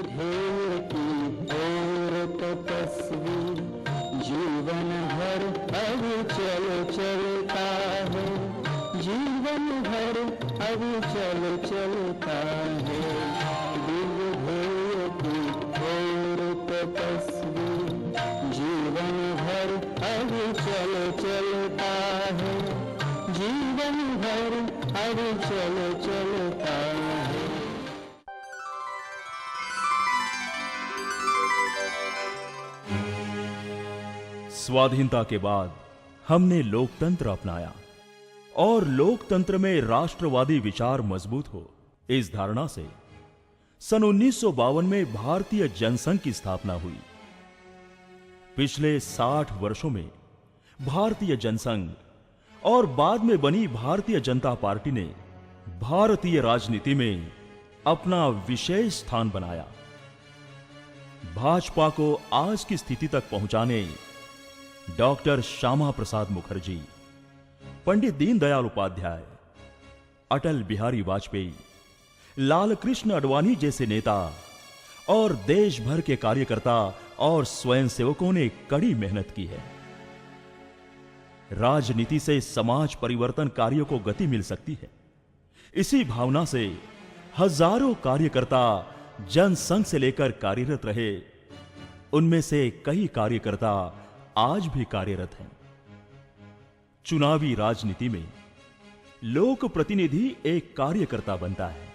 ध्येय की ओर तपस्वी जीवन भर अविचल चलता है, जीवन भर अविचल चलता है। दिव्य ध्येय की ओर तपस्वी जीवन भर अविचल चलता है, जीवन भर अविचल चलता है। स्वाधीनता के बाद हमने लोकतंत्र अपनाया और लोकतंत्र में राष्ट्रवादी विचार मजबूत हो, इस धारणा से सन 1952 में भारतीय जनसंघ की स्थापना हुई। पिछले 60 वर्षों में भारतीय जनसंघ और बाद में बनी भारतीय जनता पार्टी ने भारतीय राजनीति में अपना विशेष स्थान बनाया। भाजपा को आज की स्थिति तक पहुंचाने डॉक्टर श्यामा प्रसाद मुखर्जी, पंडित दीनदयाल उपाध्याय, अटल बिहारी वाजपेयी, लाल कृष्ण आडवाणी जैसे नेता और देश भर के कार्यकर्ता और स्वयंसेवकों ने कड़ी मेहनत की है। राजनीति से समाज परिवर्तन कार्यों को गति मिल सकती है। इसी भावना से हजारों कार्यकर्ता जनसंघ से लेकर कार्यरत रहे। उनमें से कई कार्यकर्ता आज भी कार्यरत हैं। चुनावी राजनीति में लोक प्रतिनिधि एक कार्यकर्ता बनता है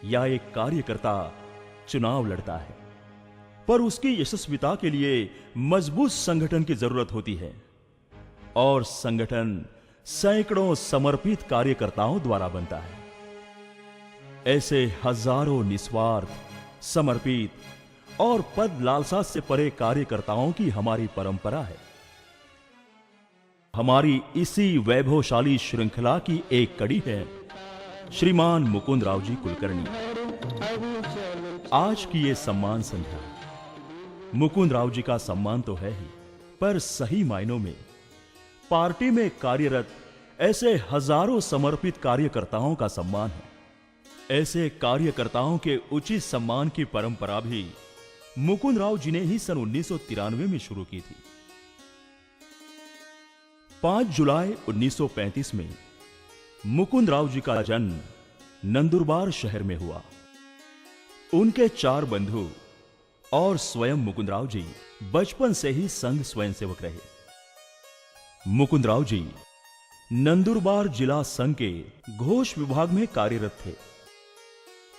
या एक कार्यकर्ता चुनाव लड़ता है, पर उसकी यशस्विता के लिए मजबूत संगठन की जरूरत होती है और संगठन सैकड़ों समर्पित कार्यकर्ताओं द्वारा बनता है। ऐसे हजारों निस्वार्थ, समर्पित और पद लालसा से परे कार्यकर्ताओं की हमारी परंपरा है। हमारी इसी वैभवशाली श्रृंखला की एक कड़ी है श्रीमान मुकुंद राव जी कुलकर्णी। आज की ये सम्मान संध्या मुकुंद राव जी का सम्मान तो है ही, पर सही मायनों में पार्टी में कार्यरत ऐसे हजारों समर्पित कार्यकर्ताओं का सम्मान है। ऐसे कार्यकर्ताओं के उचित सम्मान की परंपरा भी मुकुंद राव जी ने ही सन 1993 में शुरू की थी। 5 जुलाई 1935 में मुकुंद राव जी का जन्म नंदुरबार शहर में हुआ। उनके 4 बंधु और स्वयं मुकुंद राव जी बचपन से ही संघ स्वयंसेवक रहे। मुकुंद राव जी नंदुरबार जिला संघ के घोष विभाग में कार्यरत थे।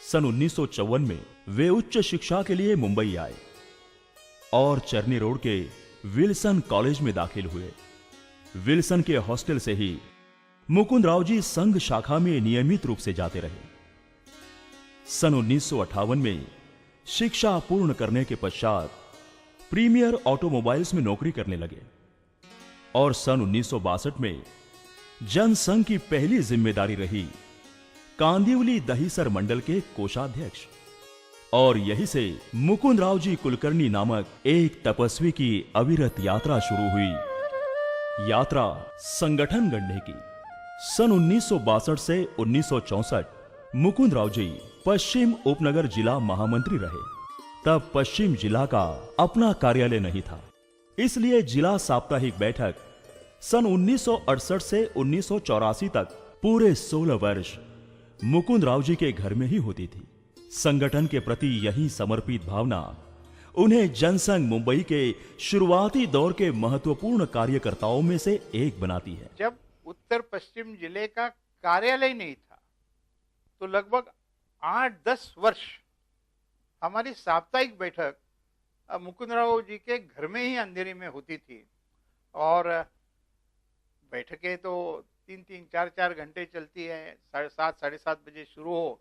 सन 1954 में वे उच्च शिक्षा के लिए मुंबई आए और चरनी रोड के विल्सन कॉलेज में दाखिल हुए। विल्सन के हॉस्टल से ही मुकुंद राव जी संघ शाखा में नियमित रूप से जाते रहे। सन 1958 में शिक्षा पूर्ण करने के पश्चात प्रीमियर ऑटोमोबाइल्स में नौकरी करने लगे और सन 1962 में जनसंघ की पहली जिम्मेदारी रही कांदिवली दहीसर मंडल के कोषाध्यक्ष। और यहीं से मुकुंद राव जी कुलकर्णी नामक एक तपस्वी की अविरत यात्रा शुरू हुई। यात्रा संगठन गढ़ने की। सन 1962 से 1964 मुकुंद राव जी पश्चिम उपनगर जिला महामंत्री रहे। तब पश्चिम जिला का अपना कार्यालय नहीं था, इसलिए जिला साप्ताहिक बैठक सन 1968 से 1984 तक पूरे 16 वर्ष मुकुंद राव जी के घर में ही होती थी। संगठन के प्रति यही समर्पित भावना उन्हें जनसंघ मुंबई के शुरुआती दौर के महत्वपूर्ण कार्यकर्ताओं में से एक बनाती है। जब उत्तर पश्चिम जिले का कार्यालय नहीं था तो लगभग 8-10 वर्ष हमारी साप्ताहिक बैठक मुकुंद राव जी के घर में ही अंधेरी में होती थी और बैठकें तो 3-3, 4-4 घंटे चलती है। 7:30, 7:30 बजे शुरू हो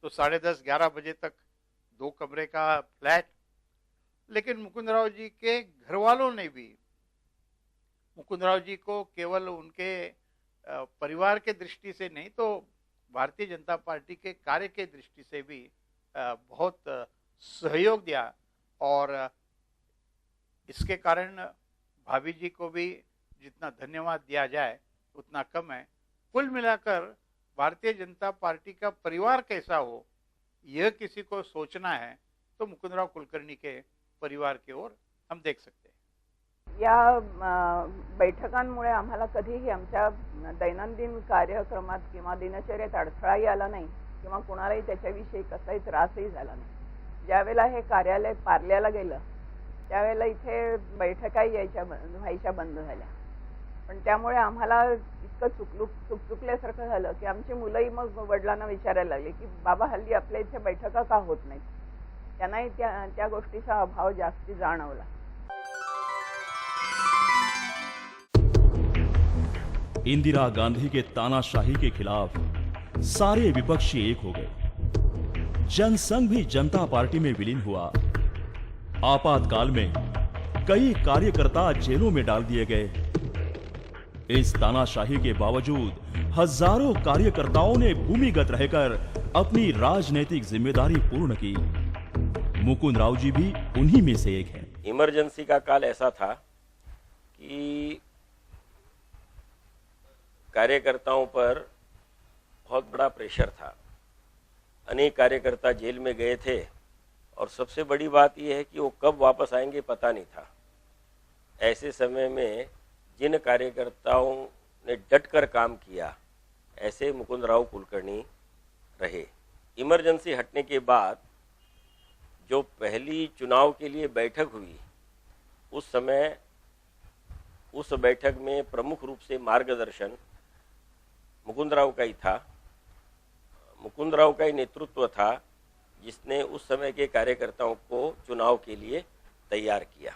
तो 10:30, 11 बजे तक 2 कमरे का फ्लैट। लेकिन मुकुंद राव जी के घर वालों ने भी मुकुंद राव जी को केवल उनके परिवार के दृष्टि से नहीं तो भारतीय जनता पार्टी के कार्य के दृष्टि से भी बहुत सहयोग दिया और इसके कारण भाभी जी को भी जितना धन्यवाद दिया जाए उतना कम है। कुल मिलाकर भारतीय जनता पार्टी का परिवार कैसा हो यह किसी को सोचना है तो मुकुंदराव कुलकर्णी के परिवार की ओर हम देख सकते हैं। या बैठकांमुळे आम्हाला कधीही आमच्या दैनंदिन कार्यक्रमात किंवा दिनचर्येत अडथळाही आला नाही किंवा कुणालाही त्याच्याविषयी कसाही त्रासही झाला नाही। ज्यावेळेला हे कार्यालय पार्ल्याला गेलं त्यावेळेला इथे बैठकाही व्हायच्या बंद झाल्या, पण त्यामुळे आम्हाला इतकं चुकचुकल्यासारखं झालं की आमची मुलंही मग वडिलांना विचारायला लागली की बाबा हल्ली आपल्या इथे बैठका का होत नाहीत। त्यांनाही त्या गोष्टीचा अभाव जास्ती जाणवला। इंदिरा गांधी के तानाशाही के खिलाफ सारे विपक्षी एक हो गए। जनसंघ भी जनता पार्टी में विलीन हुआ। आपातकाल में कई कार्यकर्ता जेलों में डाल दिए गए। इस तानाशाही के बावजूद हजारों कार्यकर्ताओं ने भूमिगत रहकर अपनी राजनीतिक जिम्मेदारी पूर्ण की। मुकुंद राव जी भी उन्हीं में से एक हैं। इमरजेंसी का काल ऐसा था कि कार्यकर्ताओं पर बहुत बड़ा प्रेशर था। अनेक कार्यकर्ता जेल में गए थे और सबसे बड़ी बात यह है कि वो कब वापस आएंगे पता नहीं था। ऐसे समय में जिन कार्यकर्ताओं ने डटकर काम किया ऐसे मुकुंद राव कुलकर्णी रहे। इमरजेंसी हटने के बाद जो पहली चुनाव के लिए बैठक हुई उस बैठक में प्रमुख रूप से मार्गदर्शन मुकुंद राव का ही था। मुकुंद राव का ही नेतृत्व था जिसने उस समय के कार्यकर्ताओं को चुनाव के लिए तैयार किया।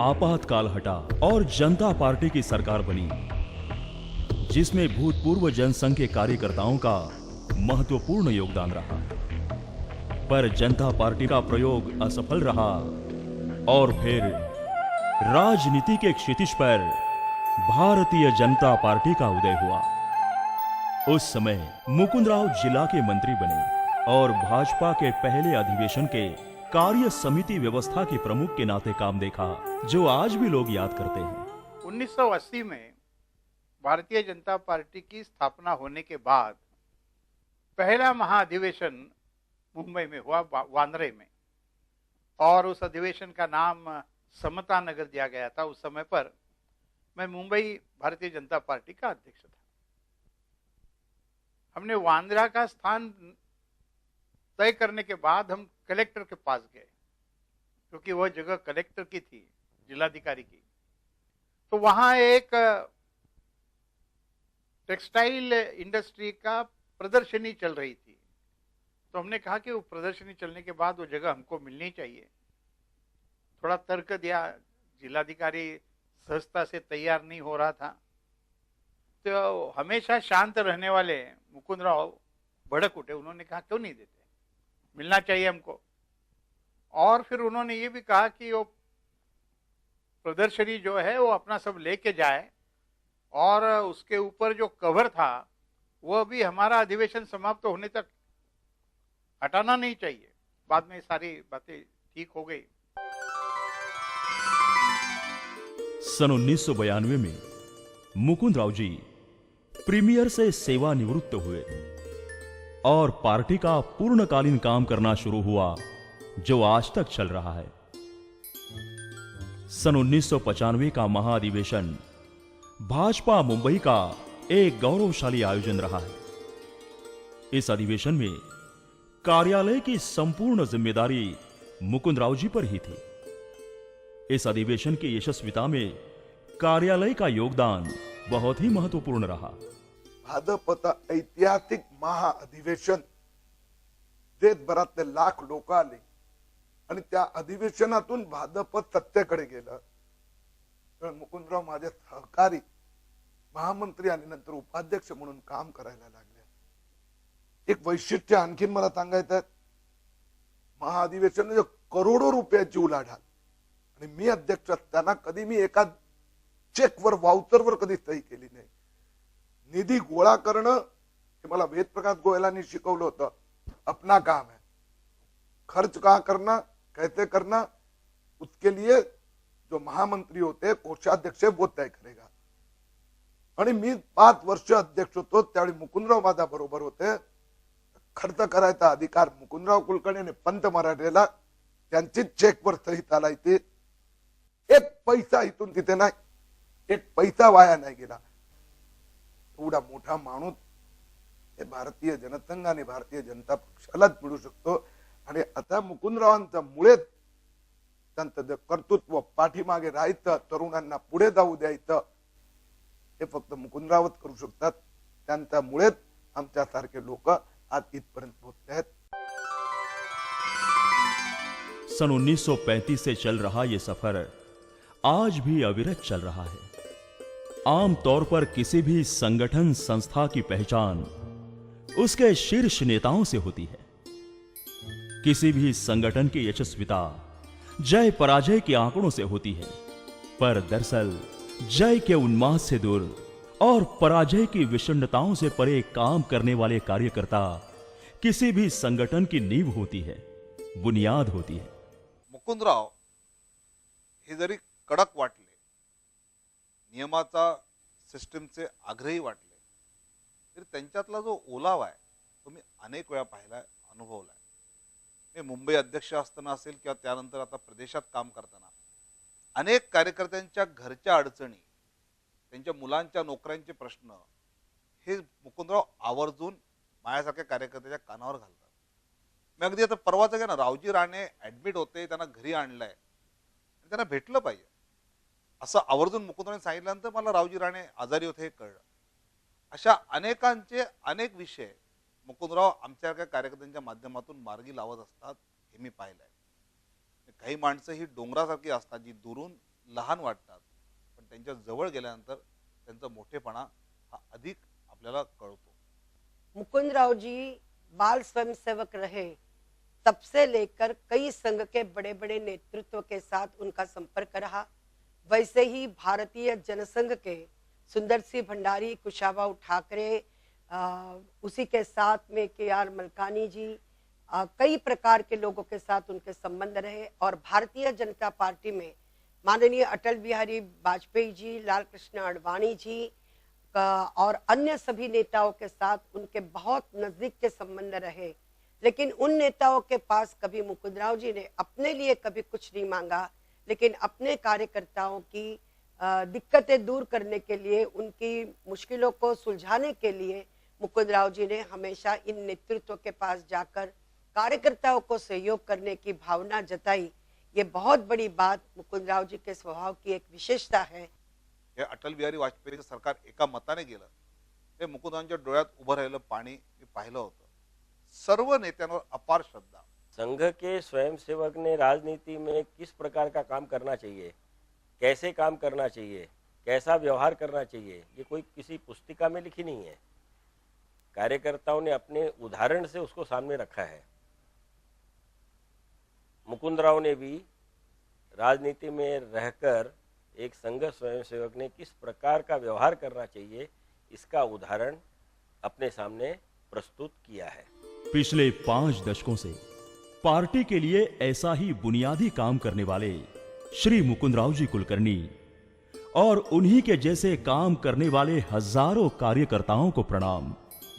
आपातकाल हटा और जनता पार्टी की सरकार बनी, जिसमें भूतपूर्व जनसंघ के कार्यकर्ताओं का महत्वपूर्ण योगदान रहा। पर जनता पार्टी का प्रयोग असफल रहा और फिर राजनीति के क्षितिज पर भारतीय जनता पार्टी का उदय हुआ। उस समय मुकुंद राव जिला के मंत्री बने और भाजपा के पहले अधिवेशन के कार्य समिति व्यवस्था के प्रमुख के नाते काम देखा, जो आज भी लोग याद करते हैं। 1980 में भारतीय जनता पार्टी की स्थापना होने के बाद पहला महाअधिवेशन मुंबई में हुआ, वांद्रे में, और उस अधिवेशन का नाम समता नगर दिया गया था। उस समय पर मैं मुंबई भारतीय जनता पार्टी का अध्यक्ष था। हमने वांद्रा का स्थान तय करने के बाद हम कलेक्टर के पास गए, क्योंकि वह जगह कलेक्टर की थी, जिलाधिकारी की। तो वहां एक टेक्सटाइल इंडस्ट्री का प्रदर्शनी चल रही थी। तो हमने कहा कि वो प्रदर्शनी चलने के बाद वो जगह हमको मिलनी चाहिए। थोड़ा तर्क दिया, जिलाधिकारी सहजता से तैयार नहीं हो रहा था। तो हमेशा शांत रहने वाले मुकुंद राव भड़क उठे। उन्होंने कहा क्यों नहीं देते, मिलना चाहिए हमको। और फिर उन्होंने ये भी कहा कि वो प्रदर्शनी जो है वो अपना सब लेके जाए और उसके ऊपर जो कवर था वो भी हमारा अधिवेशन समाप्त होने तक हटाना नहीं चाहिए। बाद में सारी बातें ठीक हो गई। सन 1992 में मुकुंद राव जी प्रीमियर से सेवानिवृत्त हुए और पार्टी का पूर्णकालीन काम करना शुरू हुआ, जो आज तक चल रहा है। सन 1995 का महाअधिवेशन भाजपा मुंबई का एक गौरवशाली आयोजन रहा है। इस अधिवेशन में कार्यालय की संपूर्ण जिम्मेदारी मुकुंद राव जी पर ही थी। इस अधिवेशन की यशस्विता में कार्यालय का योगदान बहुत ही महत्वपूर्ण रहा। भाजपचा ऐतिहासिक महाअधिवेशन, देशभरातले लाख लोक आले आणि त्या अधिवेशनातून भाजप सत्तेकडे गेलं। तर मुकुंदराव माझे सहकारी महामंत्री आणि नंतर उपाध्यक्ष म्हणून काम करायला लागले। एक वैशिष्ट्य आणखीन मला सांगायचं आहे, महाअधिवेशन करोडो रुपयाची उलाढाल, आणि मी अध्यक्ष असताना कधी मी एका चेकवर वाउचरवर कधी सही केली नाही। निधी गोळा करणं हे मला वेदप्रकाश गोयलांनी शिकवलं होतं। अपना काम है, खर्च कहाँ करना, कैसे करना, उसके लिए जो महामंत्री होते, कोषाध्यक्ष, वो तय करेगा। आणि मी 5 वर्ष अध्यक्ष होतो, त्यावेळी मुकुंदराव माझ्या बरोबर होते। खर्च करायचा अधिकार मुकुंदराव कुलकर्णी आणि पंत मराठेला त्यांची चेकवर सही चालायची. एक पैसा इथून तिथे नाही, एक पैसा वाया नाही गेला. एवढा मोठा माणूस हे भारतीय जनसंघ आणि भारतीय जनता पक्षालाच मिळू शकतो. आणि आता मुकुंदरावांचा मुळेच त्यांचं जे कर्तृत्व पाठीमागे राहायचं, तरुणांना पुढे जाऊ द्यायचं, हे फक्त मुकुंदरावच करू शकतात. त्यांच्यामुळेच आमच्यासारखे लोक आज इथपर्यंत पोहोचले आहेत. सन 1935 से चल रहा ये सफर आज भी अविरत चल रहा है. आमतौर पर किसी भी संगठन संस्था की पहचान उसके शीर्ष नेताओं से होती है. किसी भी संगठन की यशस्विता जय पराजय के आंकड़ों से होती है. पर दरअसल जय के उन्माद से दूर और पराजय की विषण्णताओं से परे काम करने वाले कार्यकर्ता किसी भी संगठन की नींव होती है, बुनियाद होती है. मुकुंदराव हे जरी कडक वाटले, नियमाचा सिस्टीमचे आग्रही वाटले, तरी त्यांच्यातला जो ओलावा आहे तो मी अनेक वेळा पाहिलाय, अनुभवलाय. मी मुंबई अध्यक्ष असताना असेल किंवा त्यानंतर आता प्रदेशात काम करताना अनेक कार्यकर्त्यांच्या घरच्या अडचणी, त्यांच्या मुलांच्या नोकऱ्यांचे प्रश्न हे मुकुंदराव आवर्जून माझ्यासारख्या कार्यकर्त्याच्या कानावर घालतात. मी अगदी आता परवाचं घ्या ना, रावजी राणे ऍडमिट होते, त्यांना घरी आणलंय, त्यांना भेटलं पाहिजे असं आवर्जून मुकुंदरावांनी सांगितल्यानंतर मला रावजी राणे आजारी होते हे कळलं. अशा अनेकांचे अनेक विषय मुकुंदराव आमच्यासारख्या कार्यकर्त्यांच्या माध्यमातून मार्गी लावत असतात, हे मी पाहिलंय. काही माणसं ही डोंगरासारखी असतात जी दुरून लहान वाटतात, पण त्यांच्या जवळ गेल्यानंतर त्यांचा मोठेपणा हा अधिक आपल्याला कळतो. मुकुंदराव जी बाल स्वयंसेवक रहे, तब से लेकर कई संघ के बड़े बड़े नेतृत्व के साथ उनका संपर्क रहा. वैसे ही भारतीय जनसंघ के सुंदर सिंह भंडारी, कुशाभाऊ ठाकरे, उसी के साथ में KR मलकानी जी, कई प्रकार के लोगों के साथ उनके संबंध रहे. और भारतीय जनता पार्टी में माननीय अटल बिहारी वाजपेयी जी, लाल कृष्ण आडवाणी जी और अन्य सभी नेताओं के साथ उनके बहुत नजदीक के संबंध रहे. लेकिन उन नेताओं के पास कभी मुकुंदराव जी ने अपने लिए कभी कुछ नहीं मांगा, लेकिन अपने कार्यकर्ताओं की दिक्कतें दूर करने के लिए, उनकी मुश्किलों को सुलझाने के लिए मुकुंदराव जी ने हमेशा इन नेतृत्व के पास जाकर कार्यकर्ताओं को सहयोग करने की भावना जताई. ये बहुत बड़ी बात मुकुंदराव जी के स्वभाव की एक विशेषता है. हे अटल बिहारी वाजपेयीचं सरकार एका मताने गेलं, हे मुकुंदरावांच्या डोळ्यात उभं राहिलं पाणी मी पाहिलं होतं. सर्व नेत्यांवर अपार श्रद्धा. संघ के स्वयंसेवक ने राजनीति में किस प्रकार का काम करना चाहिए, कैसे काम करना चाहिए, कैसा व्यवहार करना चाहिए, ये कोई किसी पुस्तिका में लिखी नहीं है. कार्यकर्ताओं ने अपने उदाहरण से उसको सामने रखा है. मुकुंदराव ने भी राजनीति में रहकर एक संघ स्वयंसेवक ने किस प्रकार का व्यवहार करना चाहिए, इसका उदाहरण अपने सामने प्रस्तुत किया है. पिछले 5 दशकों से पार्टी के लिए ऐसा ही बुनियादी काम करने वाले श्री मुकुंदराव जी कुलकर्णी और उन्हीं के जैसे काम करने वाले हजारों कार्यकर्ताओं को प्रणाम.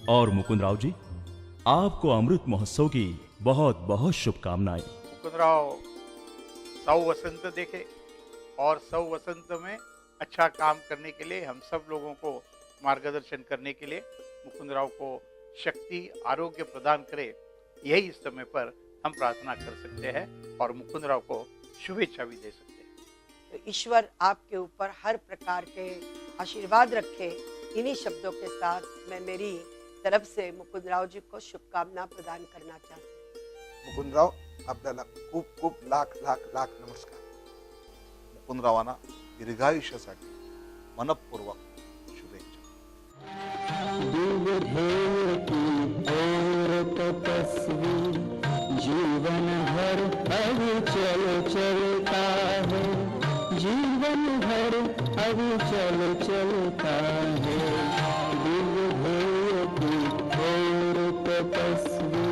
और मुकुंदराव जी, आपको अमृत महोत्सव की बहुत बहुत शुभकामनाएं. मुकुंदराव 100 वसंत देखे और 100 वसंत में अच्छा काम करने के लिए, हम सब लोगों को मार्गदर्शन करने के लिए मुकुंदराव को शक्ति, आरोग्य प्रदान करे, यही इस समय पर हम प्रार्थना कर सकते हैं और मुकुंदराव को शुभेच्छा भी दे सकते हैं. तो ईश्वर आपके ऊपर हर प्रकार के आशीर्वाद रखे. इन्हीं शब्दों के साथ मैं मेरी तरफ से मुकुंदराव जी को शुभकामना प्रदान करना चाहती हूँ. मुकुंदराव, आपल्याला खूप खूप लाख लाख लाख नमस्कार. मुकुंदरावांना दीर्घायुष्यासाठी मनपूर्वक शुभेच्छा. दिव्य की और तपस्वी जीवन भर अविचल चलता है, जीवन भर अविचल चलता है. दिव्य की और तपस्वी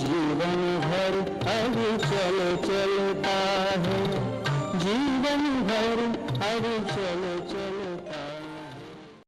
जीवन भर अविचल चलता है, जीवन भर अविचल